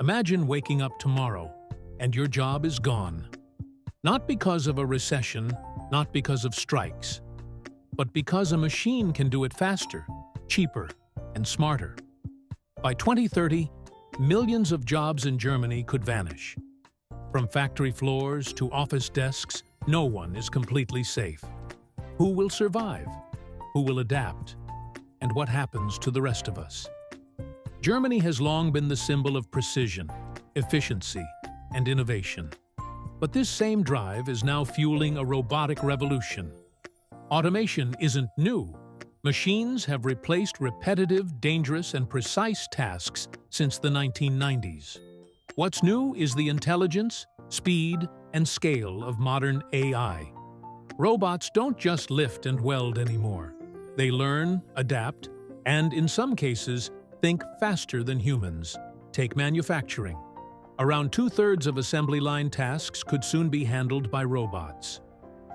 Imagine waking up tomorrow and your job is gone. Not because of a recession, not because of strikes, but because a machine can do it faster, cheaper, and smarter. By 2030, millions of jobs in Germany could vanish. From factory floors to office desks, no one is completely safe. Who will survive? Who will adapt? And what happens to the rest of us? Germany has long been the symbol of precision, efficiency, and innovation. But this same drive is now fueling a robotic revolution. Automation isn't new. Machines have replaced repetitive, dangerous, and precise tasks since the 1990s. What's new is the intelligence, speed, and scale of modern AI. Robots don't just lift and weld anymore. They learn, adapt, and in some cases, think faster than humans. Take manufacturing. Around two-thirds of assembly line tasks could soon be handled by robots.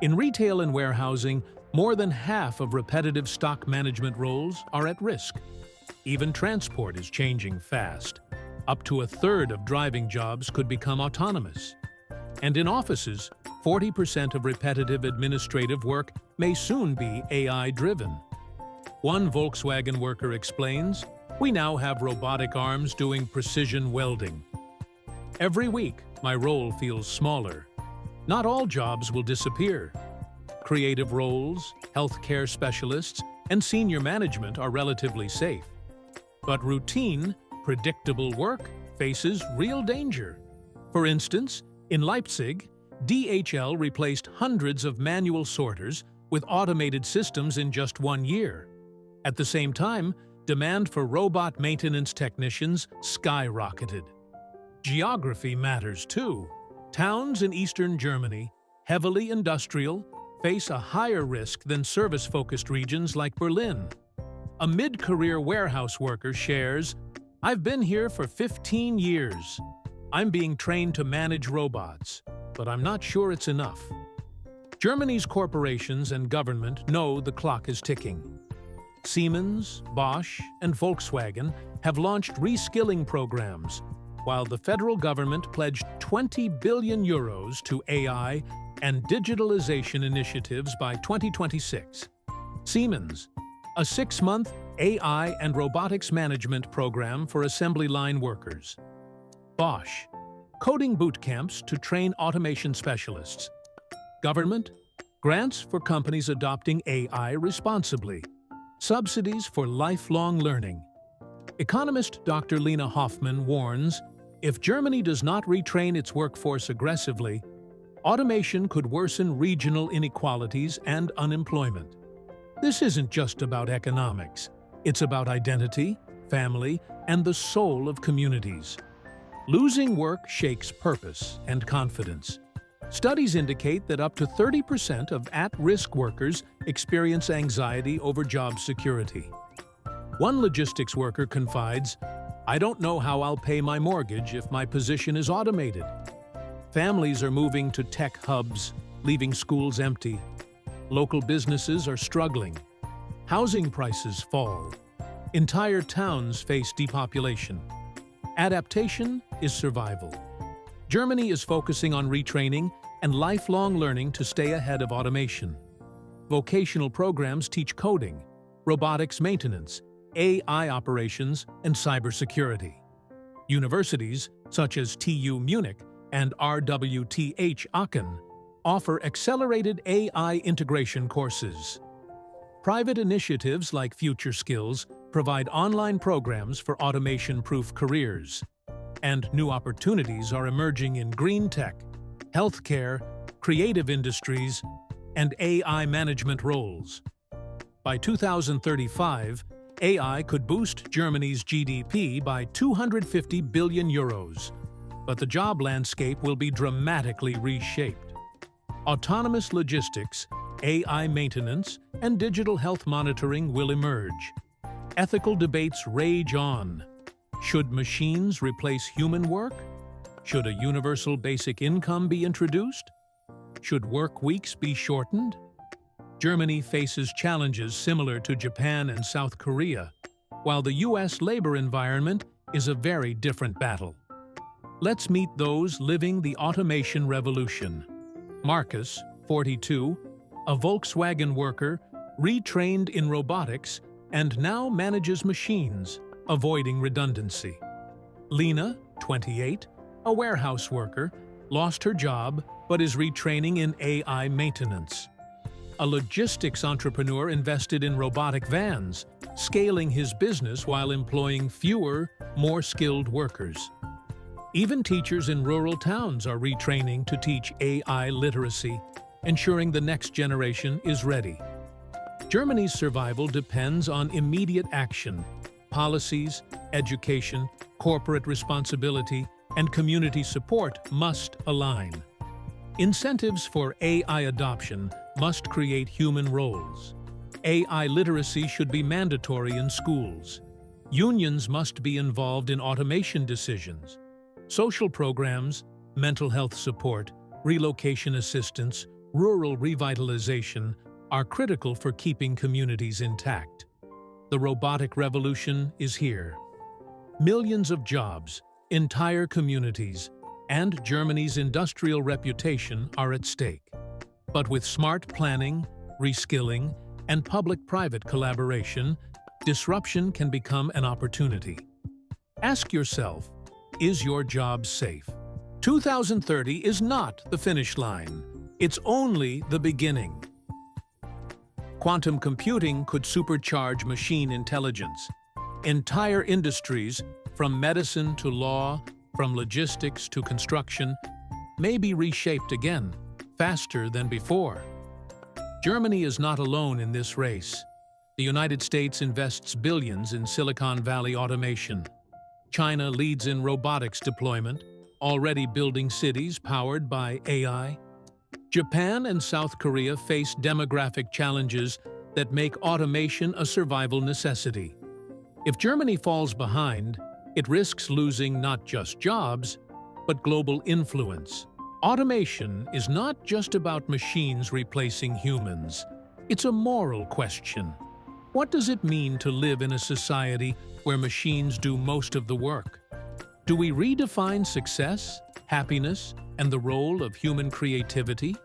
In retail and warehousing, more than half of repetitive stock management roles are at risk. Even transport is changing fast. Up to a third of driving jobs could become autonomous. And in offices, 40% of repetitive administrative work may soon be AI-driven. One Volkswagen worker explains, "We now have robotic arms doing precision welding. Every week, my role feels smaller. Not all jobs will disappear. Creative roles, healthcare specialists, and senior management are relatively safe. But routine, predictable work faces real danger. For instance, in Leipzig, DHL replaced hundreds of manual sorters with automated systems in just 1 year. At the same time, demand for robot maintenance technicians skyrocketed. Geography matters too. Towns in eastern Germany, heavily industrial, face a higher risk than service-focused regions like Berlin. A mid-career warehouse worker shares, "I've been here for 15 years. I'm being trained to manage robots, but I'm not sure it's enough." Germany's corporations and government know the clock is ticking. Siemens, Bosch, and Volkswagen have launched reskilling programs, while the federal government pledged 20 billion euros to AI and digitalization initiatives by 2026. Siemens, a 6-month AI and robotics management program for assembly line workers. Bosch, coding boot camps to train automation specialists. Government, grants for companies adopting AI responsibly. Subsidies for lifelong learning. Economist Dr. Lena Hoffman warns, if Germany does not retrain its workforce aggressively, automation could worsen regional inequalities and unemployment. This isn't just about economics. It's about identity, family, and the soul of communities. Losing work shakes purpose and confidence. Studies indicate that up to 30% of at-risk workers experience anxiety over job security. One logistics worker confides, "I don't know how I'll pay my mortgage if my position is automated." Families are moving to tech hubs, leaving schools empty. Local businesses are struggling. Housing prices fall. Entire towns face depopulation. Adaptation is survival. Germany is focusing on retraining and lifelong learning to stay ahead of automation. Vocational programs teach coding, robotics maintenance, AI operations, and cybersecurity. Universities, such as TU Munich and RWTH Aachen, offer accelerated AI integration courses. Private initiatives like Future Skills provide online programs for automation-proof careers. And new opportunities are emerging in green tech, healthcare, creative industries, and AI management roles. By 2035, AI could boost Germany's GDP by 250 billion euros, but the job landscape will be dramatically reshaped. Autonomous logistics, AI maintenance, and digital health monitoring will emerge. Ethical debates rage on. Should machines replace human work? Should a universal basic income be introduced? Should work weeks be shortened? Germany faces challenges similar to Japan and South Korea, while the U.S. labor environment is a very different battle. Let's meet those living the automation revolution. Marcus, 42, a Volkswagen worker, retrained in robotics and now manages machines, avoiding redundancy. Lena, 28, a warehouse worker, lost her job but is retraining in AI maintenance. A logistics entrepreneur invested in robotic vans, scaling his business while employing fewer, more skilled workers. Even teachers in rural towns are retraining to teach AI literacy, ensuring the next generation is ready. Germany's survival depends on immediate action. Policies, education, corporate responsibility, and community support must align. Incentives for AI adoption must create human roles. AI literacy should be mandatory in schools. Unions must be involved in automation decisions. Social programs, mental health support, relocation assistance, rural revitalization are critical for keeping communities intact. The robotic revolution is here. Millions of jobs, entire communities, and Germany's industrial reputation are at stake. But with smart planning, reskilling, and public-private collaboration, disruption can become an opportunity. Ask yourself, is your job safe? 2030 is not the finish line. It's only the beginning. Quantum computing could supercharge machine intelligence. Entire industries, from medicine to law, from logistics to construction, may be reshaped again, faster than before. Germany is not alone in this race. The United States invests billions in Silicon Valley automation. China leads in robotics deployment, already building cities powered by AI. Japan and South Korea face demographic challenges that make automation a survival necessity. If Germany falls behind, it risks losing not just jobs, but global influence. Automation is not just about machines replacing humans. It's a moral question. What does it mean to live in a society where machines do most of the work? Do we redefine success, happiness, and the role of human creativity?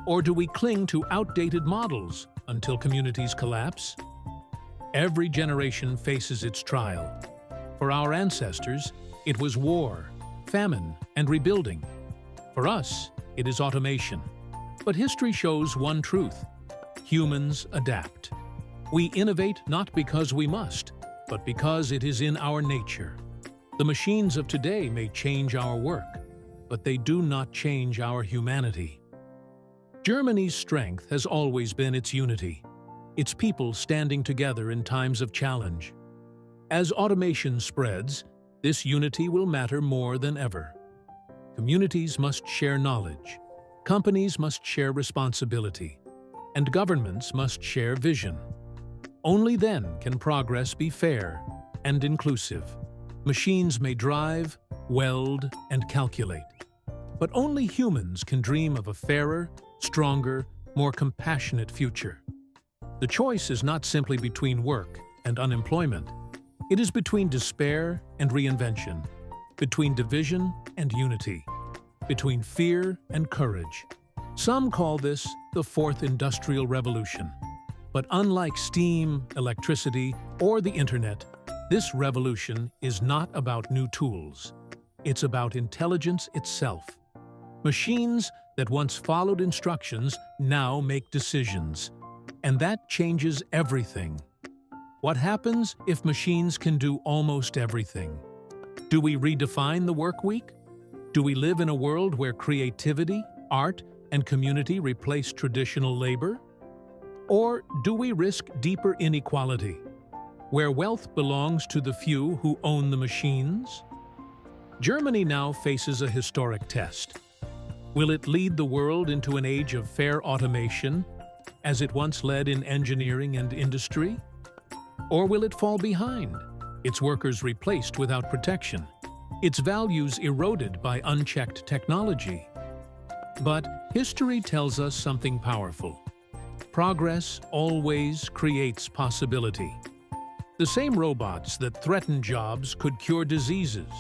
Or do we cling to outdated models until communities collapse? Every generation faces its trial. For our ancestors, it was war, famine, and rebuilding. For us, it is automation. But history shows one truth: humans adapt. We innovate not because we must, but because it is in our nature. The machines of today may change our work, but they do not change our humanity. Germany's strength has always been its unity, its people standing together in times of challenge. As automation spreads, this unity will matter more than ever. Communities must share knowledge, companies must share responsibility, and governments must share vision. Only then can progress be fair and inclusive. Machines may drive, weld, and calculate, but only humans can dream of a fairer, stronger, more compassionate future. The choice is not simply between work and unemployment. It is between despair and reinvention, between division and unity, between fear and courage. Some call this the Fourth Industrial Revolution. But unlike steam, electricity, or the internet, this revolution is not about new tools. It's about intelligence itself. Machines that once followed instructions now make decisions. And that changes everything. What happens if machines can do almost everything? Do we redefine the work week? Do we live in a world where creativity, art, and community replace traditional labor? Or do we risk deeper inequality, where wealth belongs to the few who own the machines? Germany now faces a historic test. Will it lead the world into an age of fair automation, as it once led in engineering and industry? Or will it fall behind, its workers replaced without protection, its values eroded by unchecked technology? But history tells us something powerful. Progress always creates possibility. The same robots that threaten jobs could cure diseases,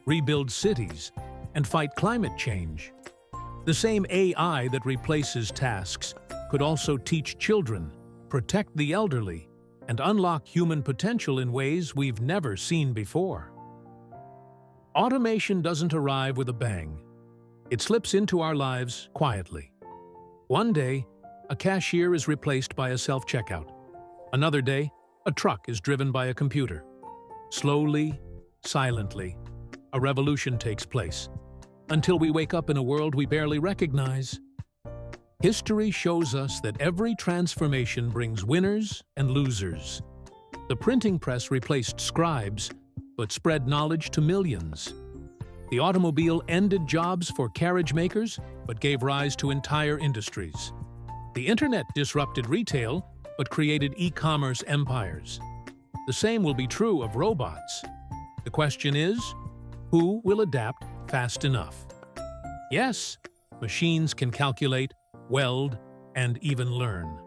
rebuild cities, and fight climate change. The same AI that replaces tasks could also teach children, protect the elderly, and unlock human potential in ways we've never seen before. Automation doesn't arrive with a bang. It slips into our lives quietly. One day, a cashier is replaced by a self-checkout. Another day, a truck is driven by a computer. Slowly, silently, a revolution takes place, until we wake up in a world we barely recognize. History shows us that every transformation brings winners and losers. The printing press replaced scribes, but spread knowledge to millions. The automobile ended jobs for carriage makers, but gave rise to entire industries. The internet disrupted retail, but created e-commerce empires. The same will be true of robots. The question is, who will adapt fast enough? Yes, machines can calculate, weld, and even learn.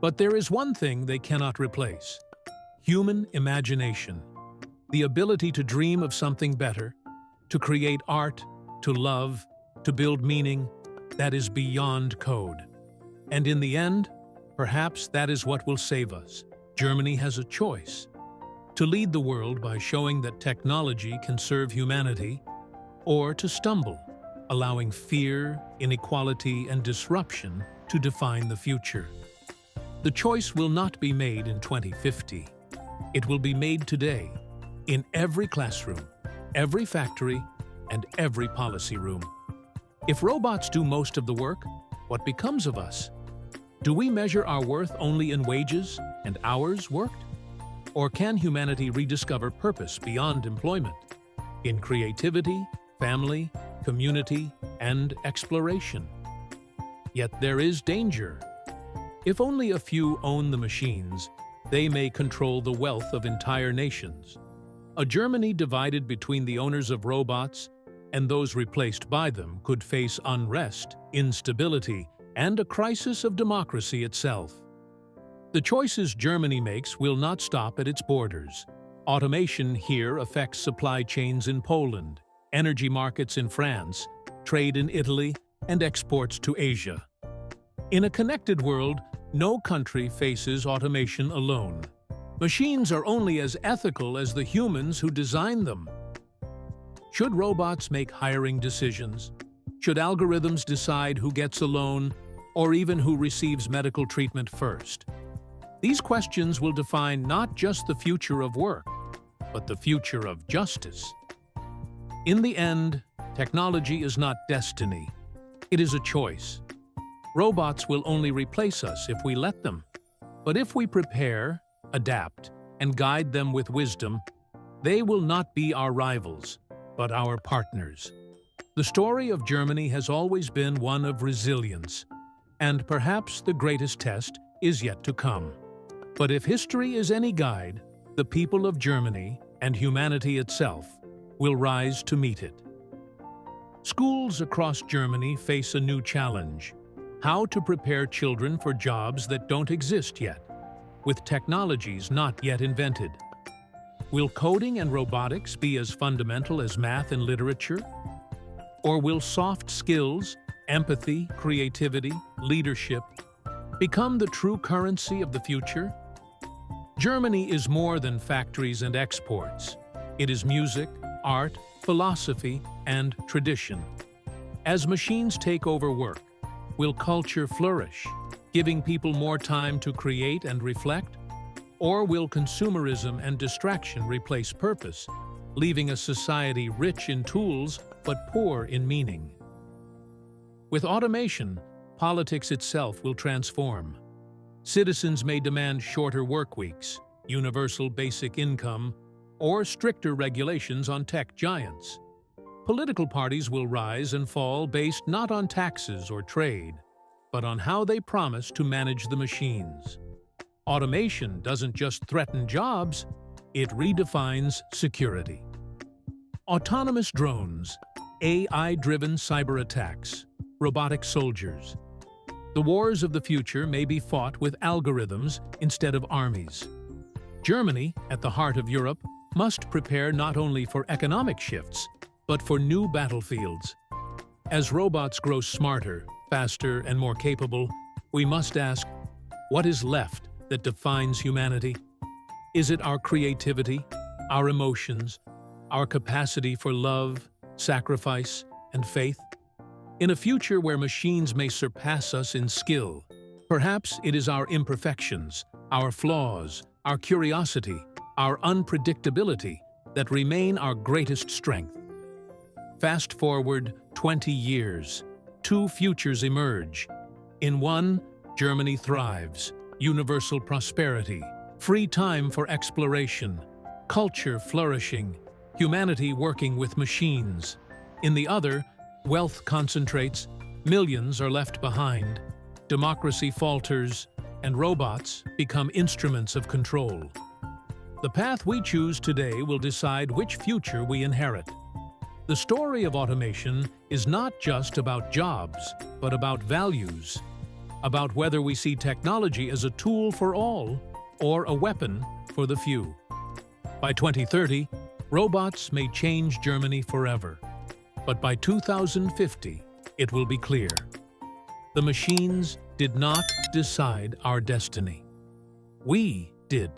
But there is one thing they cannot replace: human imagination. The ability to dream of something better, to create art, to love, to build meaning, that is beyond code. And in the end, perhaps that is what will save us. Germany has a choice: to lead the world by showing that technology can serve humanity, or to stumble, allowing fear, inequality, and disruption to define the future. The choice will not be made in 2050. It will be made today, in every classroom, every factory, and every policy room. If robots do most of the work, what becomes of us? Do we measure our worth only in wages and hours worked? Or can humanity rediscover purpose beyond employment, in creativity, family, community, and exploration? Yet there is danger. If only a few own the machines, they may control the wealth of entire nations. A Germany divided between the owners of robots and those replaced by them could face unrest, instability, and a crisis of democracy itself. The choices Germany makes will not stop at its borders. Automation here affects supply chains in Poland, energy markets in France, trade in Italy, and exports to Asia. In a connected world, no country faces automation alone. Machines are only as ethical as the humans who design them. Should robots make hiring decisions? Should algorithms decide who gets a loan, or even who receives medical treatment first? These questions will define not just the future of work, but the future of justice. In the end, technology is not destiny. It is a choice. Robots will only replace us if we let them. But if we prepare, adapt, and guide them with wisdom, they will not be our rivals, but our partners. The story of Germany has always been one of resilience, and perhaps the greatest test is yet to come. But if history is any guide, the people of Germany and humanity itself will rise to meet it. Schools across Germany face a new challenge: how to prepare children for jobs that don't exist yet, with technologies not yet invented. Will coding and robotics be as fundamental as math and literature? Or will soft skills, empathy, creativity, leadership become the true currency of the future? Germany is more than factories and exports. It is music, art, philosophy, and tradition. As machines take over work, will culture flourish, giving people more time to create and reflect? Or will consumerism and distraction replace purpose, leaving a society rich in tools but poor in meaning? With automation, politics itself will transform. Citizens may demand shorter work weeks, universal basic income, or stricter regulations on tech giants. Political parties will rise and fall based not on taxes or trade, but on how they promise to manage the machines. Automation doesn't just threaten jobs, it redefines security. Autonomous drones, AI-driven cyber attacks, robotic soldiers. The wars of the future may be fought with algorithms instead of armies. Germany, at the heart of Europe, must prepare not only for economic shifts, but for new battlefields. As robots grow smarter, faster, and more capable, we must ask, what is left that defines humanity? Is it our creativity, our emotions, our capacity for love, sacrifice, and faith? In a future where machines may surpass us in skill, perhaps it is our imperfections, our flaws, our curiosity, our unpredictability that remain our greatest strength. Fast forward 20 years, two futures emerge. In one, Germany thrives, universal prosperity, free time for exploration, culture flourishing, humanity working with machines. In the other, wealth concentrates, millions are left behind, democracy falters, and robots become instruments of control. The path we choose today will decide which future we inherit. The story of automation is not just about jobs, but about values, about whether we see technology as a tool for all or a weapon for the few. By 2030, robots may change Germany forever, but by 2050, it will be clear. The machines did not decide our destiny. We did.